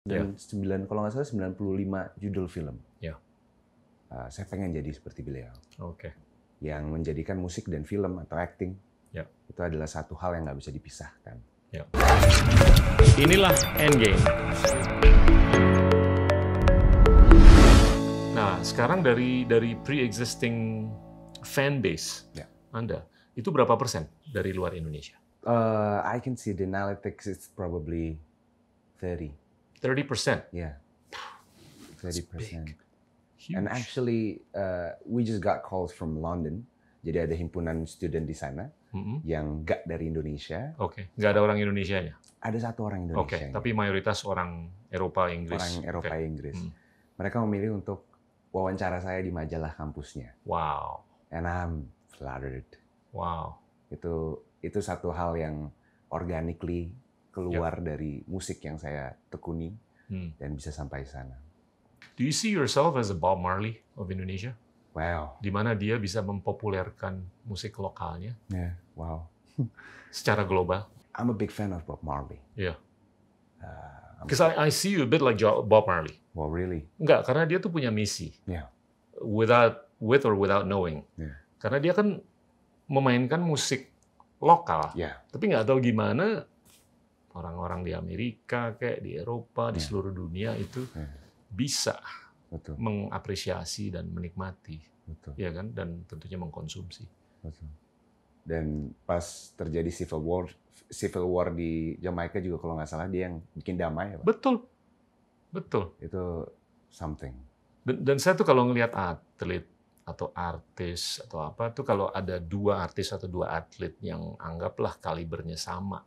Dan kalau nggak salah 95 judul film. Ya. Saya pengen jadi seperti beliau. Oke. Yang menjadikan musik dan film atau acting itu adalah satu hal yang nggak bisa dipisahkan. Ya. Inilah Endgame. Nah, sekarang dari pre-existing fan base Anda, itu berapa persen dari luar Indonesia? I can see the analytics is probably 30%. 30%? Yeah, 30%. Huge. And actually, we just got calls from London. Jadi ada himpunan student di sana yang nggak dari Indonesia. Oke, nggak ada orang Indonesianya? Ada satu orang Indonesia. Oke, tapi mayoritas orang Eropa, Inggris. Orang Eropa, Inggris. Mereka memilih untuk wawancara saya di majalah kampusnya. Wow. And I'm flattered. Wow. Itu satu hal yang organically keluar dari musik yang saya tekuni dan bisa sampai sana. Do you see yourself as a Bob Marley of Indonesia? Wow. Di mana dia bisa mempopulerkan musik lokalnya. Yeah, wow. Secara global. I'm a big fan of Bob Marley. Yeah. Because I see you a bit like Bob Marley. Well, really? Enggak, karena dia tuh punya misi. Yeah. With or without knowing. Yeah. Karena dia kan memainkan musik lokal. Yeah. Tapi nggak tahu gimana orang-orang di Amerika, kayak di Eropa, di seluruh dunia itu bisa mengapresiasi dan menikmati. Betul. Ya kan? Dan tentunya mengkonsumsi. Betul. Dan pas terjadi civil war di Jamaika juga kalau nggak salah dia yang bikin damai ya, Pak? Betul. Itu something. Dan saya tuh kalau ngelihat atlet atau artis atau apa tuh kalau ada dua artis atau dua atlet yang anggaplah kalibernya sama.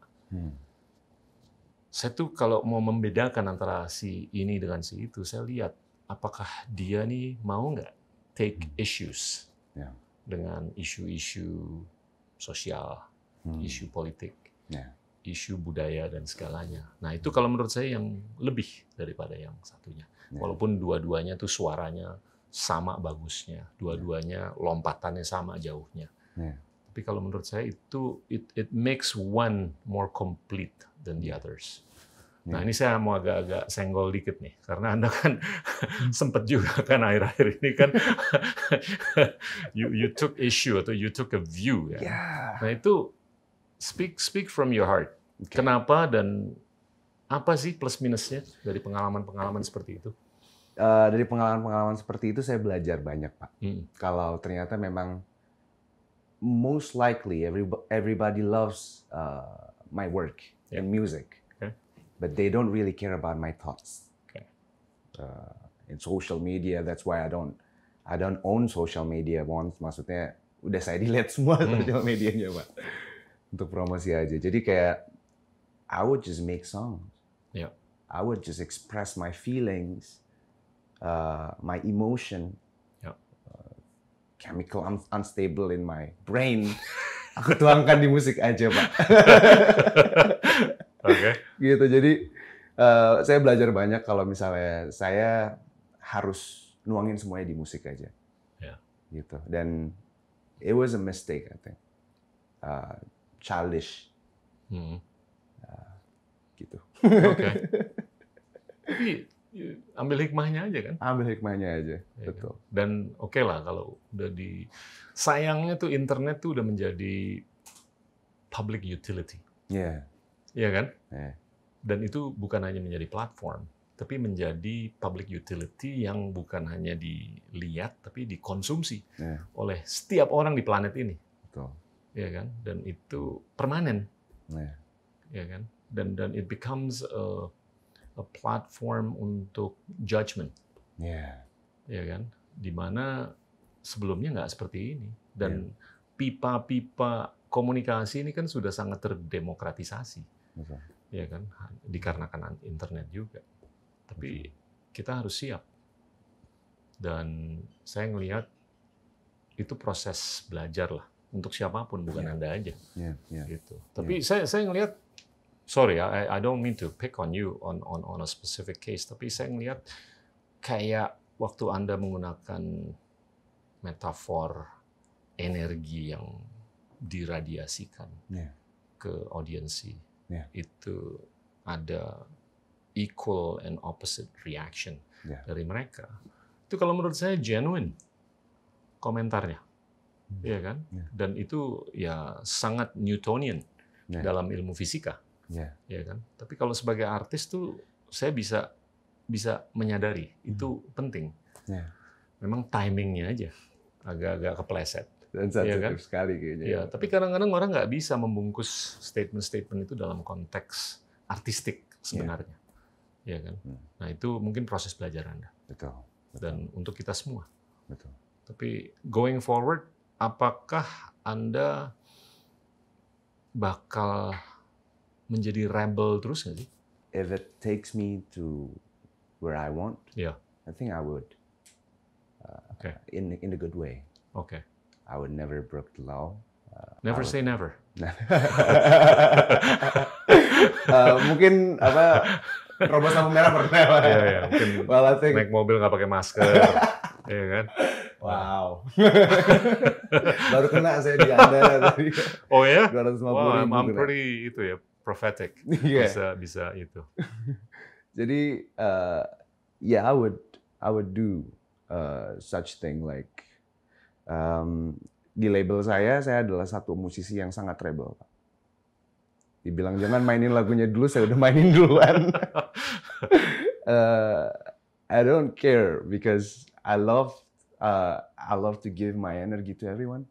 Saya tuh kalau mau membedakan antara si ini dengan si itu, saya lihat apakah dia nih mau nggak take issues dengan isu-isu sosial, isu politik, isu budaya dan segalanya. Nah itu kalau menurut saya yang lebih daripada yang satunya. Walaupun dua-duanya tuh suaranya sama bagusnya, dua-duanya lompatannya sama jauhnya. Tapi kalau menurut saya itu it makes one more complete than the others. Nah ini saya mau agak-agak senggol dikit nih, karena Anda kan sempat juga kan akhir-akhir ini kan you took issue atau you took a view ya. Nah itu speak from your heart. Kenapa dan apa sih plus minusnya dari pengalaman-pengalaman seperti itu? Dari pengalaman-pengalaman seperti itu saya belajar banyak, Pak. Kalau ternyata memang most likely everybody loves my work in music, but they don't really care about my thoughts. In social media, that's why I don't own social media once. Maksudnya udah saya delete semua social medianya, Pak, untuk promosi aja. Jadi kayak I would just make songs. I would just express my feelings. My emotion, chemical unstable in my brain, aku tuangkan di musik aja, Pak. Oke. Gitu. Jadi saya belajar banyak kalau misalnya saya harus nuangin semuanya di musik aja. Gitu. Dan it was a mistake, I think. Childish. Gitu. Oke. Tapi ambil hikmahnya aja kan? Ambil hikmahnya aja, betul. Kan? Dan oke lah kalau udah sayangnya tuh internet tuh udah menjadi public utility. Iya kan? Dan itu bukan hanya menjadi platform, tapi menjadi public utility yang bukan hanya dilihat, tapi dikonsumsi oleh setiap orang di planet ini. Betul. Iya kan? Dan itu permanen. Iya kan? Dan it becomes a platform untuk judgment, ya kan, dimana sebelumnya nggak seperti ini dan pipa-pipa komunikasi ini kan sudah sangat terdemokratisasi, ya kan, dikarenakan internet juga. Tapi kita harus siap dan saya ngelihat itu proses belajar lah untuk siapapun, bukan Anda aja, gitu. Tapi saya ngelihat. Sorry, I don't mean to pick on you on a specific case, tapi saya ngelihat kayak waktu Anda menggunakan metafor energi yang diradiasikan ke audiensi, itu ada equal and opposite reaction dari mereka. Itu kalau menurut saya genuine komentarnya, ya kan? Dan itu ya sangat Newtonian dalam ilmu fisika, ya kan? Tapi kalau sebagai artis tuh saya bisa menyadari itu penting. Memang timingnya aja agak-agak kepleset. Dan sensitif sekali kayaknya. Ya, tapi kadang-kadang orang nggak bisa membungkus statement-statement itu dalam konteks artistik sebenarnya, ya kan? Nah itu mungkin proses belajar Anda. Betul. Dan untuk kita semua. Betul. Tapi going forward, apakah Anda bakal menjadi rebel terus nggak sih? If it takes me to where I want, I think I would. In a good way. Okay. I would never break the law. Never say never. Mungkin terobos lampu merah pernah. Iya, mungkin naik mobil nggak pakai masker, ya kan? Wow. Baru kena saya di Anda tadi. Oh ya? 250.000. I'm pretty itu ya, prophetic. Bisa itu. Jadi, I would do such thing like di label saya adalah satu musisi yang sangat rebel. Dibilang jangan mainin lagunya dulu, saya udah mainin duluan. I don't care because I love to give my energy to everyone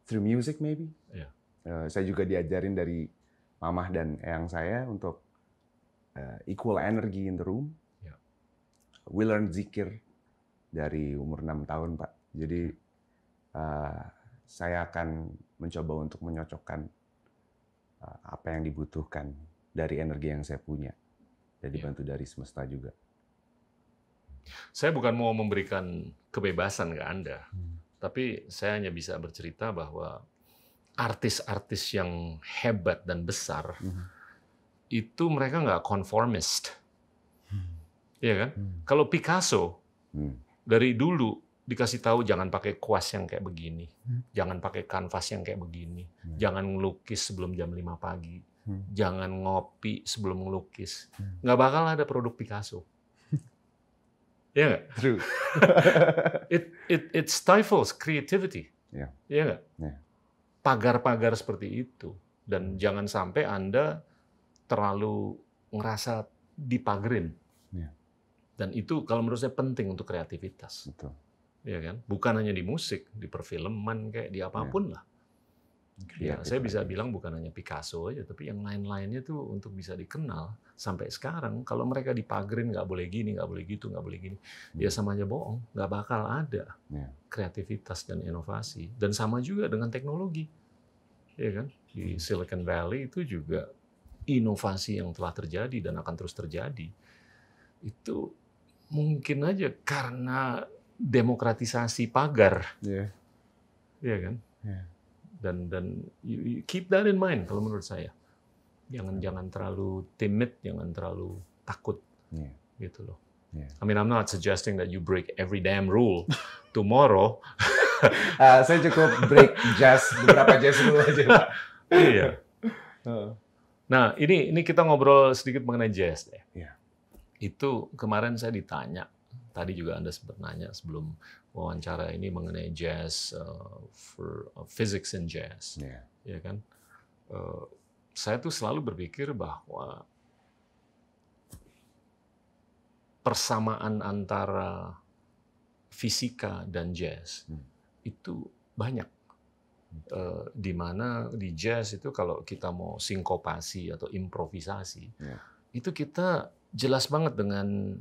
through music maybe. Saya juga diajarin dari mamah dan eyang saya untuk equal energy in the room. We learn zikir dari umur 6 tahun, Pak. Jadi saya akan mencoba untuk menyocokkan apa yang dibutuhkan dari energi yang saya punya dan dibantu dari semesta juga. Saya bukan mau memberikan kebebasan ke Anda, tapi saya hanya bisa bercerita bahwa artis-artis yang hebat dan besar itu mereka nggak conformist, iya kan? Kalau Picasso dari dulu dikasih tahu jangan pakai kuas yang kayak begini, jangan pakai kanvas yang kayak begini, jangan ngelukis sebelum jam 5 pagi, jangan ngopi sebelum ngelukis. Nggak bakal ada produk Picasso. Iya nggak? True. It stifles creativity. Iya nggak? Pagar-pagar seperti itu. Dan jangan sampai Anda terlalu ngerasa dipagerin. Dan itu kalau menurut saya penting untuk kreativitas. Betul. Ya kan? Bukan hanya di musik, di perfilman kayak di apapun lah. Ya, saya bisa bilang bukan hanya Picasso aja, tapi yang lain-lainnya tuh untuk bisa dikenal sampai sekarang. Kalau mereka dipagerin nggak boleh gini, nggak boleh gitu, nggak boleh gini, ya sama aja bohong. Nggak bakal ada kreativitas dan inovasi. Dan sama juga dengan teknologi, ya kan? Di Silicon Valley itu juga inovasi yang telah terjadi dan akan terus terjadi. Itu mungkin aja karena demokratisasi pagar, ya kan? Dan you keep that in mind kalau menurut saya. Jangan terlalu timid, jangan terlalu takut, gitu loh. I mean, I'm not suggesting that you break every damn rule tomorrow. Saya cukup break beberapa jazz rule aja, Pak. Iya. Nah, ini kita ngobrol sedikit mengenai jazz deh. Itu kemarin saya ditanya. Tadi juga Anda sempat nanya sebelum wawancara ini mengenai jazz, for physics in jazz, ya kan? Saya tuh selalu berpikir bahwa persamaan antara fisika dan jazz itu banyak. Di mana di jazz itu kalau kita mau sinkopasi atau improvisasi, itu kita jelas banget dengan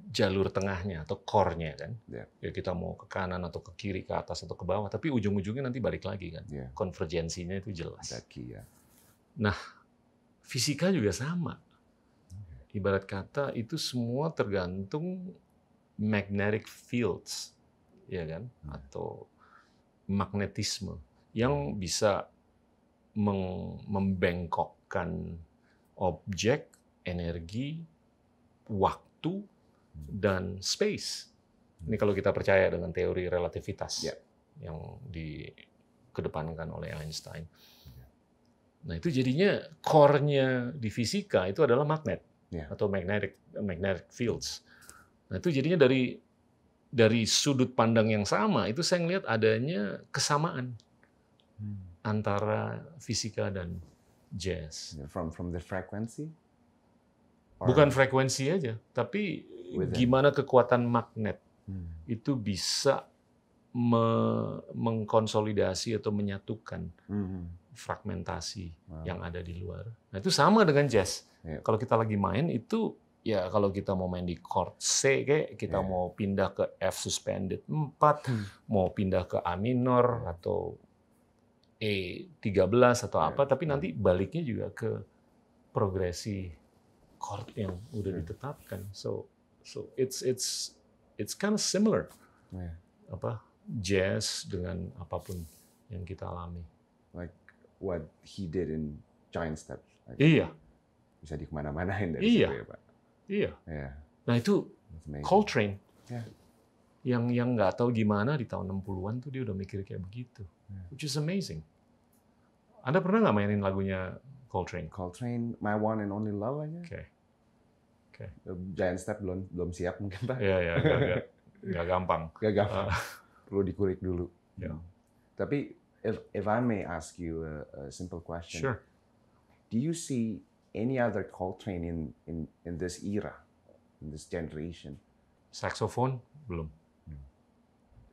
jalur tengahnya atau core-nya kan. Ya kita mau ke kanan atau ke kiri, ke atas atau ke bawah, tapi ujung-ujungnya nanti balik lagi kan. Konvergensinya itu jelas. Nah, fisika juga sama. Ibarat kata itu semua tergantung magnetic fields, ya kan? Atau magnetisme yang bisa membengkokkan objek, energi, waktu, dan space. Ini kalau kita percaya dengan teori relativitas yang dikedepankan oleh Einstein. Nah itu jadinya core-nya di fisika itu adalah magnet. atau magnetic fields. Nah itu jadinya dari sudut pandang yang sama itu saya ngelihat adanya kesamaan antara fisika dan jazz. From the frequency? Bukan frekuensi aja, tapi gimana kekuatan magnet itu bisa mengkonsolidasi atau menyatukan fragmentasi yang ada di luar. Nah itu sama dengan jazz. Kalau kita lagi main itu ya kalau kita mau main di chord C kayak kita mau pindah ke F suspended 4, mau pindah ke A minor atau E13 atau apa, tapi nanti baliknya juga ke progresi chord yang udah ditetapkan. So it's kind of similar. Jazz dengan apapun yang kita alami. Like what he did in Giant Steps. Iya. Bisa di kemana-manain dari situ ya, Pak. Iya. Nah itu Coltrane. Yang nggak tahu gimana di tahun 60-an tuh dia udah mikir kayak begitu. Which is amazing. Anda pernah nggak mainin lagunya Coltrane? Coltrane, My One and Only Love aja. Oke. Giant Step belum siap mungkin, Pak. Iya, nggak gampang. Nggak gampang. Perlu dikulik dulu. Tapi if I may ask you a simple question. Sure. Do you see any other Coltrane in this era, in this generation? Saxophone belum.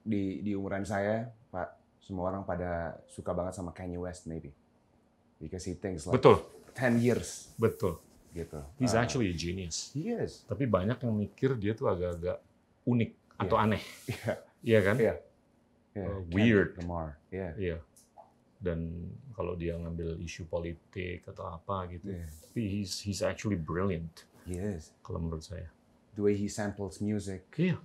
Di umuran saya, Pak, semua orang pada suka banget sama Kanye West maybe. Because he thinks like 10 years. Betul. Gitu. He's actually a genius. He is. Tapi banyak yang mikir dia tuh agak-agak unik atau aneh. Iya kan? Weird. Lamar. Iya. Dan kalau dia ngambil isu politik atau apa gitu, tapi he's actually brilliant. Yes. Kalau menurut saya. The way he samples music. Iya.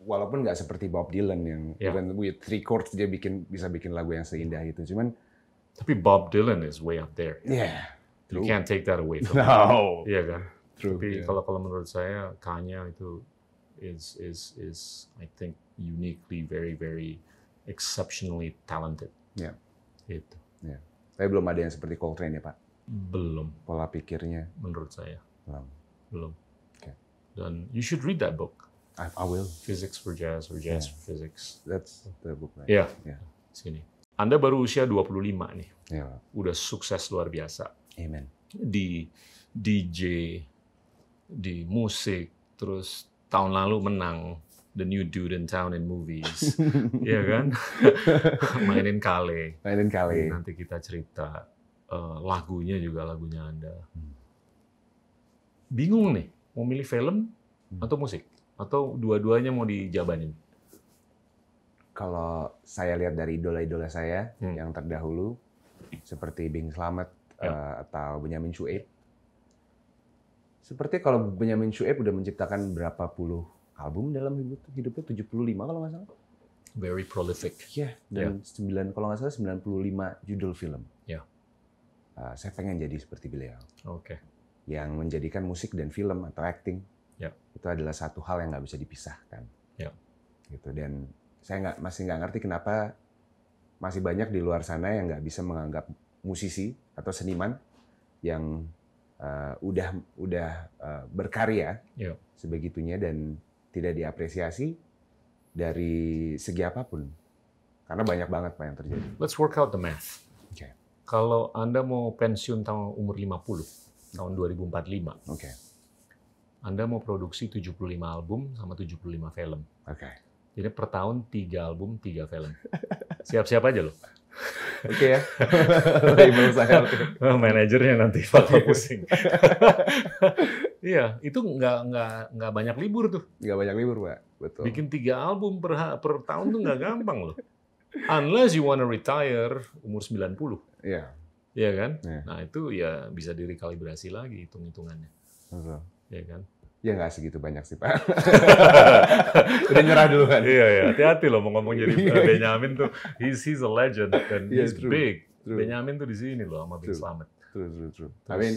Walaupun nggak seperti Bob Dylan yang even with 3 chords dia bisa bikin lagu yang seindah itu. Cuman. Tapi Bob Dylan is way up there. Yeah. You can't take that away from him. No. Iya kan? True. Tapi kalau menurut saya Kanye itu is I think uniquely very exceptionally talented. Itu. Tapi belum ada yang seperti Coltrane ya, Pak? Belum. Pola pikirnya? Menurut saya. Belum. Okay. Dan you should read that book. I will. Physics for Jazz or Jazz for Physics. That's the book, right? Iya. Sini. Anda baru usia 25 nih. Iya. Udah sukses luar biasa. Amen. Di DJ, di musik, terus tahun lalu menang The New Dude in Town in Movies, ya kan? Mainin Kale. Nanti kita cerita lagunya juga lagunya Anda. Bingung nih, mau milih film atau musik? Atau dua-duanya mau dijabanin? Kalau saya lihat dari idola-idola saya yang terdahulu, seperti Bing Slamet atau Benyamin Sueb, seperti kalau Benyamin Sueb udah menciptakan berapa puluh album dalam hidupnya 75 kalau nggak salah. Very prolific. Dan 9 kalau nggak salah 95 judul film. Saya pengen jadi seperti beliau. Yang menjadikan musik dan film atau acting itu adalah satu hal yang nggak bisa dipisahkan. Gitu. Dan saya masih nggak ngerti kenapa masih banyak di luar sana yang nggak bisa menganggap musisi atau seniman yang udah berkarya sebegitunya dan tidak diapresiasi dari segi apapun. Karena banyak banget Pak yang terjadi. Let's work out the math. Kalau Anda mau pensiun tahun umur 50, tahun 2045. Anda mau produksi 75 album sama 75 film. Jadi per tahun 3 album, 3 film. Siap-siap aja loh. Ya. Label saya. Manajernya nanti bakal pusing. Iya, itu nggak banyak libur tuh. Nggak banyak libur, Pak. Betul. Bikin 3 album per tahun tuh nggak gampang loh. Unless you wanna retire umur 90. Iya kan? Nah itu ya bisa direkalibrasi lagi hitung-hitungannya. Iya kan? Ya nggak segitu banyak sih, Pak. Udah nyerah dulu kan? Iya, hati-hati loh mau ngomong jadi Benyamin tuh. He's a legend dan he's big. Benyamin tuh di sini loh sama Bing Slamet. True. I mean,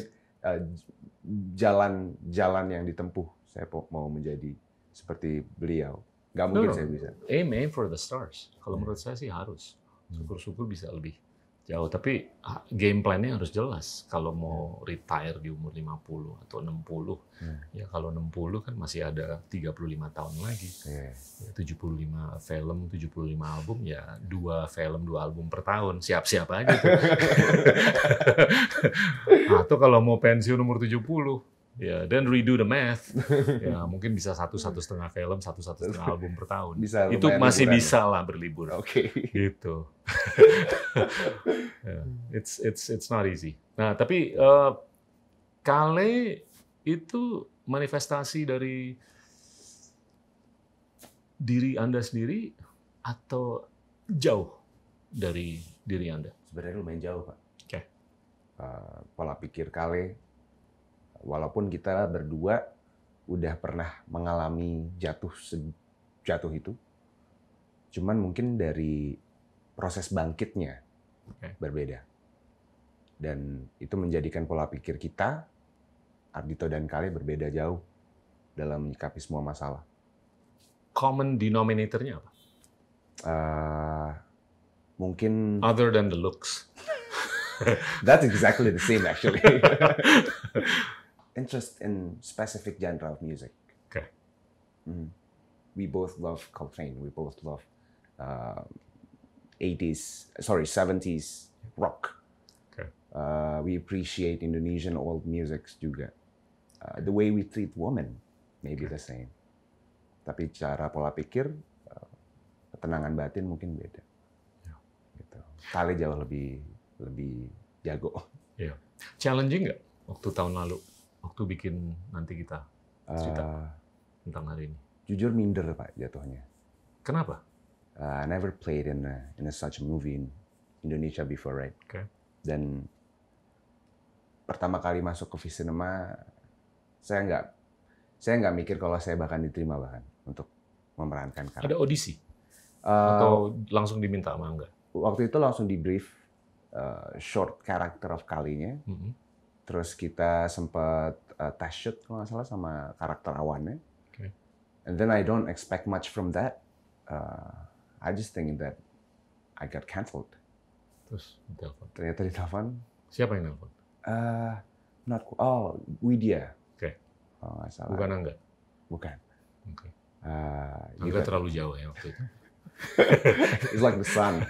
jalan yang ditempuh, saya mau menjadi seperti beliau. Nggak mungkin saya bisa. Aim for the stars. Kalau menurut saya sih harus. Syukur-syukur bisa lebih Jauh, tapi game plan-nya harus jelas. Kalau mau retire di umur 50 atau 60, ya kalau 60 kan masih ada 35 tahun lagi. Ya, 75 film, 75 album, ya 2 film, 2 album per tahun. Siap-siap aja tuh. Atau kalau mau pensiun umur 70, ya, then redo the math. Ya, mungkin bisa 1,5 film, 1,5 album per tahun. Itu masih bisa lah berlibur. Oke. Gitu. Yeah, it's not easy. Nah, tapi Kale itu manifestasi dari diri Anda sendiri atau jauh dari diri Anda? Sebenarnya lumayan jauh, Pak. Oke. Pola pikir Kale, walaupun kita berdua udah pernah mengalami jatuh itu, cuman mungkin dari proses bangkitnya berbeda. Dan itu menjadikan pola pikir kita, Ardhito dan Kale, berbeda jauh dalam menyikapi semua masalah. Common denominator-nya apa? Mungkin other than the looks. That's exactly the same, actually. Interest in specific genre of music. Okay. We both love Coltrane. We both love 70s rock. Okay. We appreciate Indonesian old music juga. The way we treat women may be the same. Tapi cara pola pikir, ketenangan batin mungkin beda. Gitu. Kale jauh lebih jago. Iya. Challenging nggak waktu tahun lalu, waktu bikin nanti kita cerita tentang hari ini? Jujur minder, Pak, jatuhnya. Kenapa? I never played in such a movie in Indonesia before, right? Okay. Dan pertama kali masuk ke Visinema, saya nggak mikir kalau saya bahkan diterima bahkan untuk memerankan karakter. Ada audisi? Atau langsung diminta sama enggak? Waktu itu langsung di brief short character of Kalinya. Terus kita sempat test shoot kalau nggak salah sama karakter awannya. Okay. And then I don't expect much from that. I just think that I got cancelled. Terus ditelepon. Ternyata ditelepon. Siapa yang nelfon? Widya. Oke. Oh, nggak salah. Bukan Angga? Bukan. Okay. Angga terlalu jauh ya waktu itu. It's like the sun.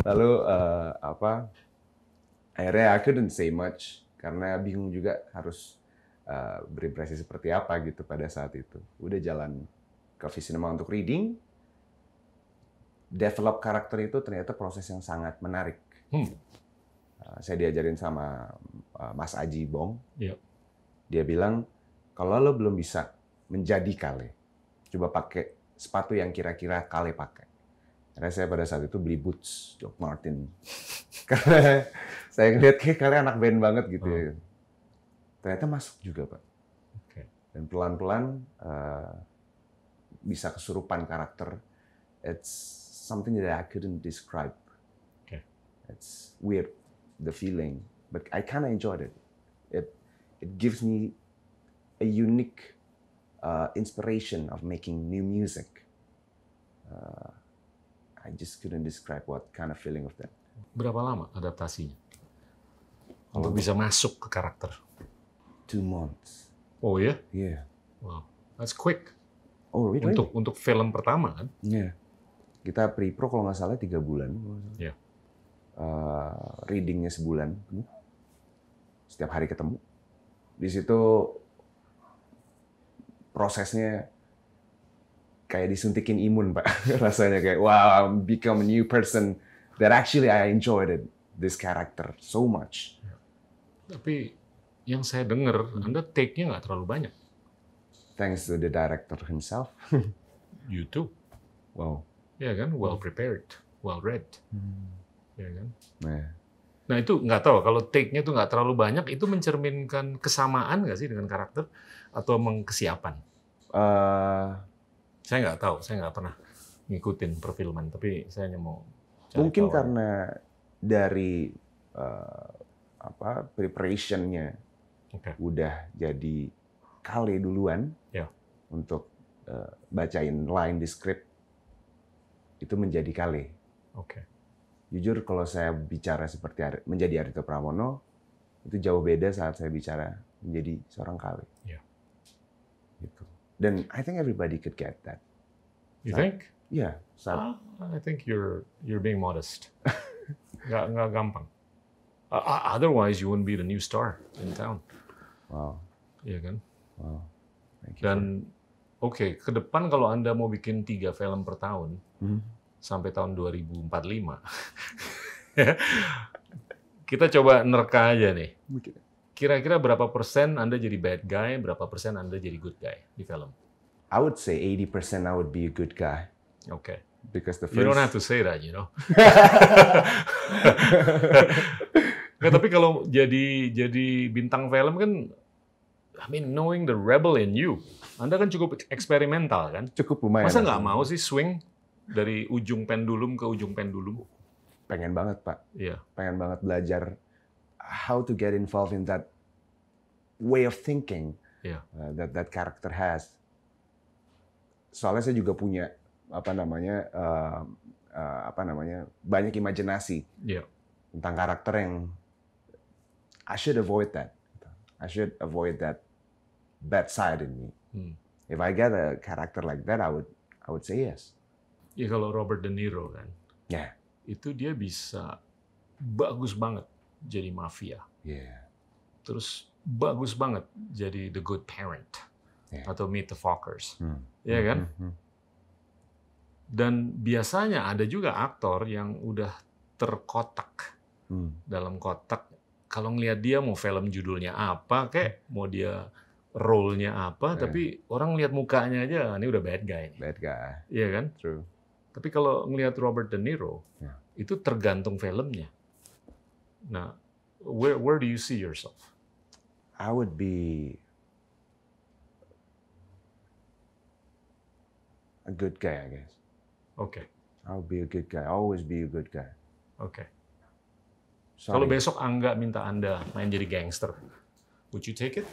Lalu akhirnya I couldn't say much karena bingung juga harus berimpresi seperti apa gitu pada saat itu. Udah jalan ke Visinema untuk reading, develop karakter itu ternyata proses yang sangat menarik. Saya diajarin sama Mas Aji Bong. Yep. Dia bilang, kalau lo belum bisa menjadi Kale, coba pakai sepatu yang kira-kira Kale pakai. Karena saya pada saat itu beli boots Doc Martin. Karena saya ngeliat kayak Kale anak band banget gitu ya. Ternyata masuk juga, Pak. Okay. Dan pelan-pelan bisa kesurupan karakter. It's something that I couldn't describe. Okay. It's weird, the feeling, but I kind of enjoyed it. It gives me a unique inspiration of making new music. I just couldn't describe what kind of feeling of that. Berapa lama adaptasinya untuk bisa masuk ke karakter? 2 months. Oh ya? Yeah. Wow, that's quick. Oh really? Untuk film pertama kan? Yeah. Kita pre-pro kalau nggak salah 3 bulan. Yeah. Readingnya sebulan. Setiap hari ketemu. Di situ prosesnya kayak disuntikin imun, Pak. Rasanya kayak, wow, I'm become a new person that actually I enjoyed it, this character so much. Tapi yang saya dengar, Anda take-nya nggak terlalu banyak. Thanks to the director himself. You too. Wow. Ya kan, well prepared, well read. Ya kan. Nah itu nggak tahu, kalau take-nya tuh nggak terlalu banyak, itu mencerminkan kesamaan nggak sih dengan karakter? Atau kesiapan? Saya nggak tahu, saya nggak pernah ngikutin perfilman, tapi saya hanya mau mungkin karena dari preparation-nya udah jadi Kale duluan untuk bacain line di script, itu menjadi Kale. Oke. Jujur kalau saya bicara seperti menjadi Ardhito Pramono, itu jauh beda saat saya bicara menjadi seorang KW. Yeah. Gitu. Dan I think everybody could get that. You think? Yeah. I think you're being modest. Nggak gampang. Otherwise you wouldn't be the new star in town. Wow. Iya kan? Wow. Thank you. Dan oke, ke depan kalau Anda mau bikin 3 film per tahun sampai tahun 2045, kita coba nerka aja nih. Kira-kira berapa persen Anda jadi bad guy, berapa persen Anda jadi good guy di film? I would say 80% I would be a good guy. Okay. Because the first... You don't have to say that, you know. Nah, tapi kalau jadi bintang film kan, I mean, knowing the rebel in you, Anda kan cukup eksperimental kan? Cukup lumayan. Masa nggak mau sih swing dari ujung pendulum ke ujung pendulum? Pengen banget, Pak. Iya. Pengen banget belajar how to get involved in that way of thinking that character has. Soalnya saya juga punya banyak imajinasi tentang karakter yang I should avoid that. I should avoid that bad side in me. If I get a character like that, I would say yes. Ya kalau Robert De Niro kan, itu dia bisa bagus banget jadi mafia. Terus bagus banget jadi the good parent atau Meet the Fockers, ya kan? Dan biasanya ada juga aktor yang udah terkotak dalam kotak. Kalau ngelihat dia mau film judulnya apa, kayak mau dia role-nya apa, tapi orang lihat mukanya aja, ini udah bad guy. Bad guy. Iya kan? True. Tapi kalau ngelihat Robert De Niro, itu tergantung filmnya. Nah, where do you see yourself? I would be a good guy, I guess. Okay. I would be a good guy. Always be a good guy. Okay. Kalau besok Angga minta Anda main jadi gangster, would you take it?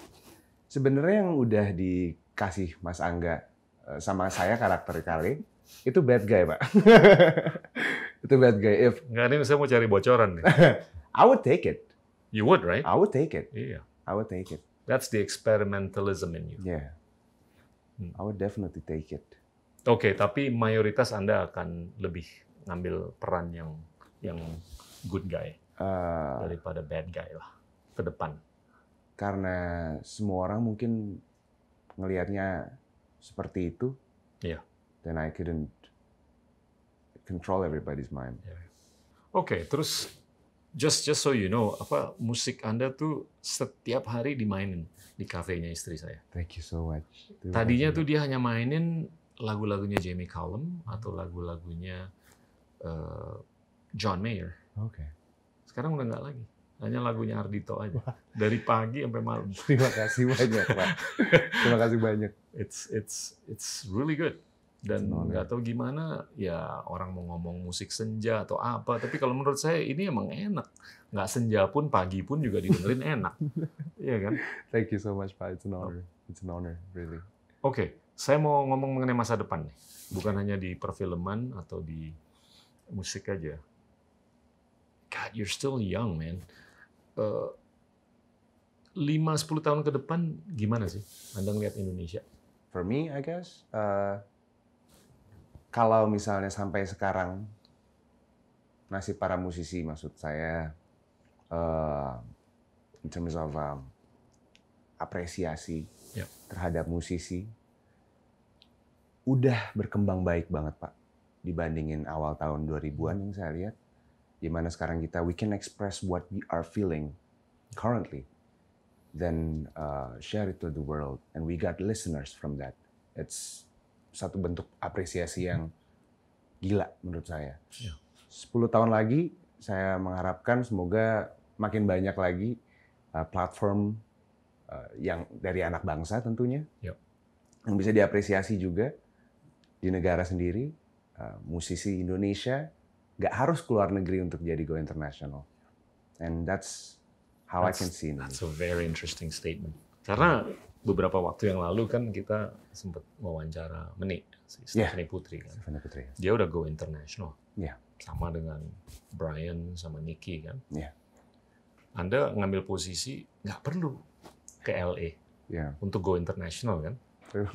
Sebenarnya yang udah dikasih Mas Angga sama saya karakter kali itu bad guy, Pak. Itu bad guy. Nggak, ini saya mau cari bocoran nih. I would take it. You would, right? I would take it. Iya. I would take it. That's the experimentalism in you. Yeah. I would definitely take it. Oke, tapi mayoritas Anda akan lebih ngambil peran yang good guy daripada bad guy lah ke depan. Karena semua orang mungkin ngelihatnya seperti itu. Iya. Then I couldn't control everybody's mind. Oke, terus just so you know, musik Anda tuh setiap hari dimainin di kafenya istri saya. Thank you so much. Tadinya tuh dia hanya mainin lagu-lagunya Jamie Cullum atau lagu-lagunya John Mayer. Oke. Sekarang udah nggak lagi, hanya lagunya Ardhito aja. Dari pagi sampai malam. Terima kasih banyak, Pak. Terima kasih banyak. It's really good. Dan nggak tahu gimana ya orang mau ngomong musik senja atau apa, tapi kalau menurut saya ini emang enak. Nggak senja pun pagi pun juga didengerin enak. Iya kan? Thank you so much, Pak. It's an honor. It's an honor, really. Oke, saya mau ngomong mengenai masa depan nih. Bukan hanya di perfilman atau di musik aja. God, you're still young, man. 5-10 tahun ke depan gimana sih Anda ngeliat Indonesia? For me, I guess, kalau misalnya sampai sekarang nasib para musisi, maksud saya, in terms of apresiasi terhadap musisi, udah berkembang baik banget, Pak, dibandingin awal tahun 2000-an yang saya lihat. Di mana sekarang we can express what we are feeling currently, then share it to the world, and we got listeners from that. It's satu bentuk apresiasi yang gila menurut saya. 10 tahun lagi, saya mengharapkan semoga makin banyak lagi platform yang dari anak bangsa tentunya, yang bisa diapresiasi juga di negara sendiri, musisi Indonesia. Nggak harus keluar negeri untuk jadi go international. And that's how I can see it. That's a very interesting statement. Karena beberapa waktu yang lalu kan kita sempat wawancara Menik, si Stephanie Putri kan. Stephanie Putri. Dia udah go international. Yeah. Sama dengan Brian sama Nicky kan. Yeah. Anda ngambil posisi nggak perlu ke LA untuk go international kan.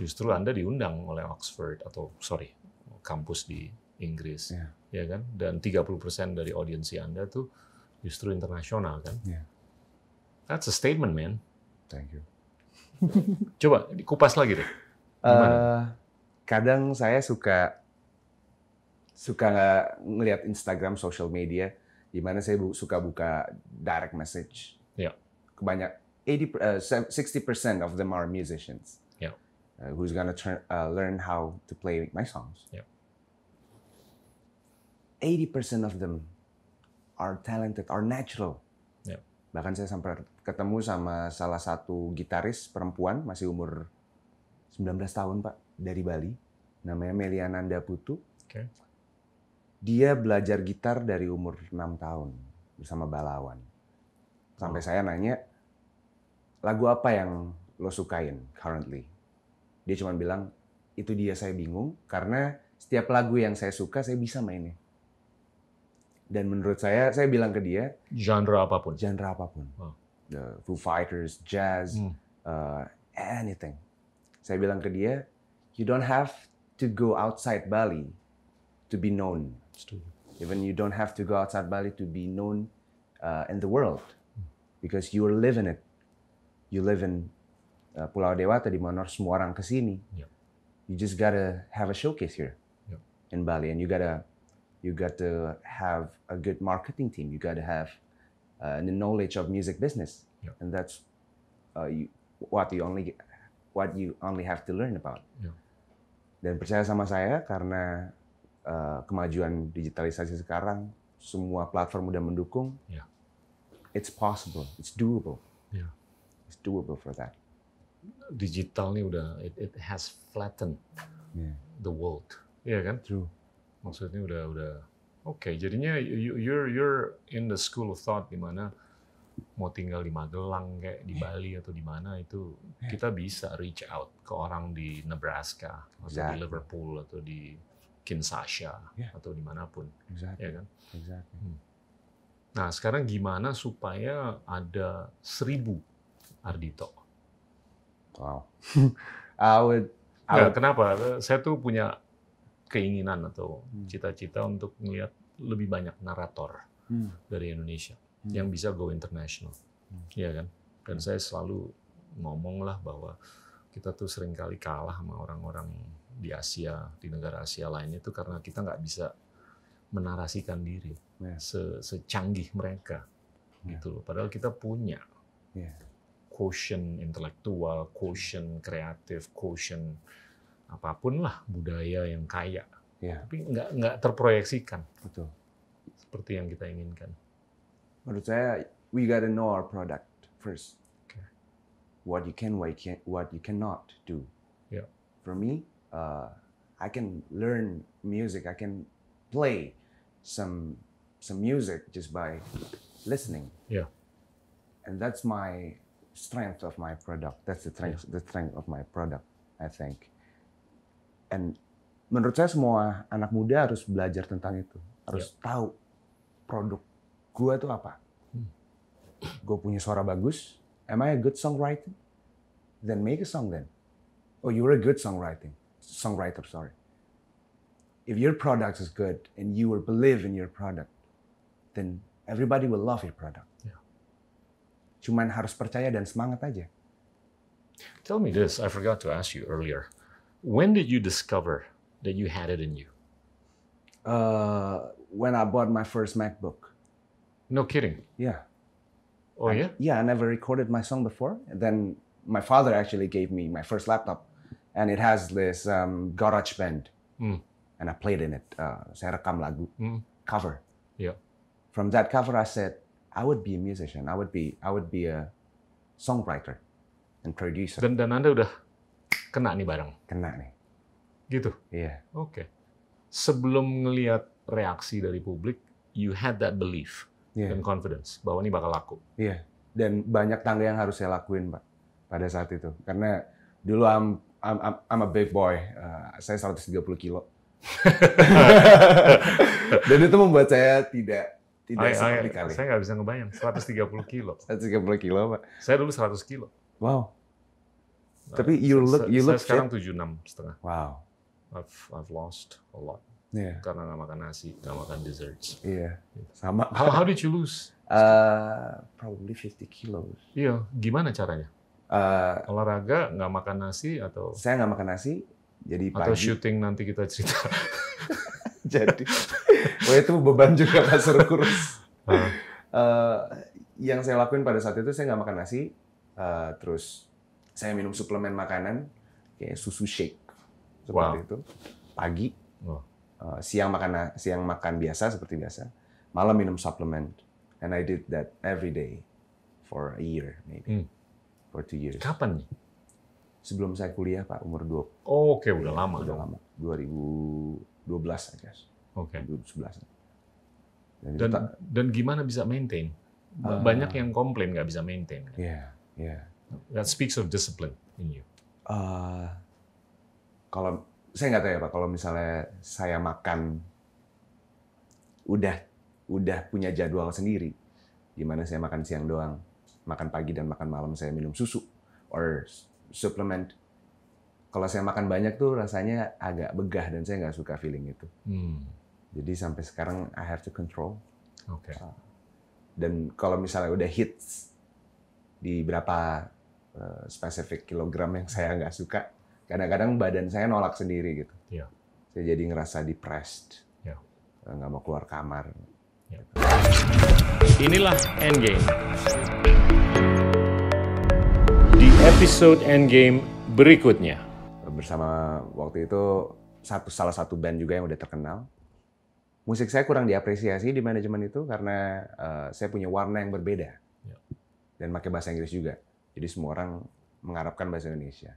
Justru Anda diundang oleh Oxford atau kampus di Inggris, ya kan? Dan 30% dari audiensi Anda tuh justru internasional kan. That's a statement, man. Thank you. Coba dikupas lagi deh. Kadang saya suka ngelihat Instagram, social media, di mana saya suka buka direct message. Kebanyak 60% of them are musicians. Who's gonna learn how to play my songs. 80% of them are talented, are natural. Bahkan saya sampai ketemu sama salah satu gitaris perempuan, masih umur 19 tahun, Pak, dari Bali. Namanya Meliananda Putu. Dia belajar gitar dari umur 6 tahun bersama Balawan. Sampai saya nanya, lagu apa yang lo sukain currently? Dia cuma bilang, itu dia saya bingung, karena setiap lagu yang saya suka, saya bisa mainnya. Dan menurut saya bilang ke dia, genre apapun. The Foo Fighters, jazz, anything. Saya bilang ke dia, you don't have to go outside Bali to be known. Even you don't have to go outside Bali to be known in the world. Because you live in it. You live in Pulau Dewata, di mana semua orang kesini. You just gotta have a showcase here in Bali, and you got to have a good marketing team. You got to have the knowledge of music business, and that's what you only have to learn about. Dan percaya sama saya, karena kemajuan digitalisasi sekarang, semua platform udah mendukung. It's possible, it's doable. It's doable for that. Digital nih udah it has flattened the world, ya kan? True. Maksudnya udah oke. Jadinya you're in the school of thought, di mana mau tinggal di Magelang kayak di Bali atau di mana itu kita bisa reach out ke orang di Nebraska atau di Liverpool atau di Kinshasa atau dimanapun, ya kan? Nah sekarang gimana supaya ada 1000 Ardhito? Wow. Kenapa? Saya tuh punya keinginan atau cita-cita untuk melihat lebih banyak narator dari Indonesia yang bisa go international, ya kan? Dan saya selalu ngomong lah bahwa kita tuh seringkali kalah sama orang-orang di Asia, di negara Asia lainnya itu karena kita nggak bisa menarasikan diri secanggih mereka, gitu loh. Padahal kita punya quotient intelektual, quotient kreatif, quotient apapun lah, budaya yang kaya, tapi nggak terproyeksikan. Betul. Seperti yang kita inginkan. Menurut saya, we gotta know our product first. What you can, what you cannot do. For me, I can learn music. I can play some music just by listening. And that's my strength of my product. That's the strength of my product, I think. And menurut saya semua anak muda harus belajar tentang itu. Harus tahu produk gue itu apa. Gue punya suara bagus. Am I a good songwriter? Then make a song then. Oh, you're a good songwriter, sorry. If your product is good and you will believe in your product, then everybody will love your product. Cuman harus percaya dan semangat aja. Tell me this, I forgot to ask you earlier. When did you discover that you had it in you? When I bought my first MacBook. No kidding? Yeah. Oh, yeah? I never recorded my song before. And then my father actually gave me my first laptop. And it has this GarageBand. And I played in it. Saya rekam lagu. Cover. From that cover, I said, I would be a musician. I would be a songwriter and producer. Dan Anda udah kena nih barang? Kena nih. Gitu? Iya. Oke. Sebelum ngelihat reaksi dari publik, you had that belief dan confidence bahwa ini bakal laku. Iya. Dan banyak tangga yang harus saya lakuin, Pak. pada saat itu. Karena dulu I'm a big boy. Saya 130 kilo. Dan itu membuat saya tidak seperti kali. Saya nggak bisa ngebayang 130 kilo. 130 kilo, Pak. Saya dulu 100 kilo. Wow. Tapi you look saya sekarang 76,5. Wow. I've lost a lot. Yeah. Karena nggak makan nasi, nggak makan desserts. Iya. Sama. How did you lose? Probably 50 kilos. Iya, gimana caranya? Olahraga, nggak makan nasi atau? Saya nggak makan nasi, jadi pagi. Atau syuting nanti kita cerita. Jadi, itu beban juga Pak suruh kurus. Yang saya lakuin pada saat itu saya nggak makan nasi, terus saya minum suplemen makanan kayak susu shake seperti itu. Pagi, siang makan biasa seperti biasa, malam minum suplemen. And I did that every day for a year maybe, for 2 years. Kapan nih? Sebelum saya kuliah Pak, umur 20. Oh, oke, udah lama. Udah lama. 2012 I guess. Oke. 2011. Dan gimana bisa maintain? Banyak yang komplain nggak bisa maintain. Iya, iya. That speaks of discipline in you. Kalau saya nggak tahu ya Pak, kalau misalnya saya makan udah punya jadwal sendiri, di mana saya makan siang doang, makan pagi dan makan malam saya minum susu or suplement. Kalau saya makan banyak tuh rasanya agak begah dan saya nggak suka feeling itu. Jadi sampai sekarang I have to control. Oke. Dan kalau misalnya udah hits di berapa spesifik kilogram yang saya nggak suka, kadang-kadang badan saya nolak sendiri gitu. Yeah. Saya jadi ngerasa depressed, nggak mau keluar kamar. Yeah. Inilah Endgame. Di episode Endgame berikutnya. Bersama waktu itu salah satu band juga yang udah terkenal. Musik saya kurang diapresiasi di manajemen itu karena saya punya warna yang berbeda dan pakai bahasa Inggris juga. Jadi semua orang mengharapkan bahasa Indonesia.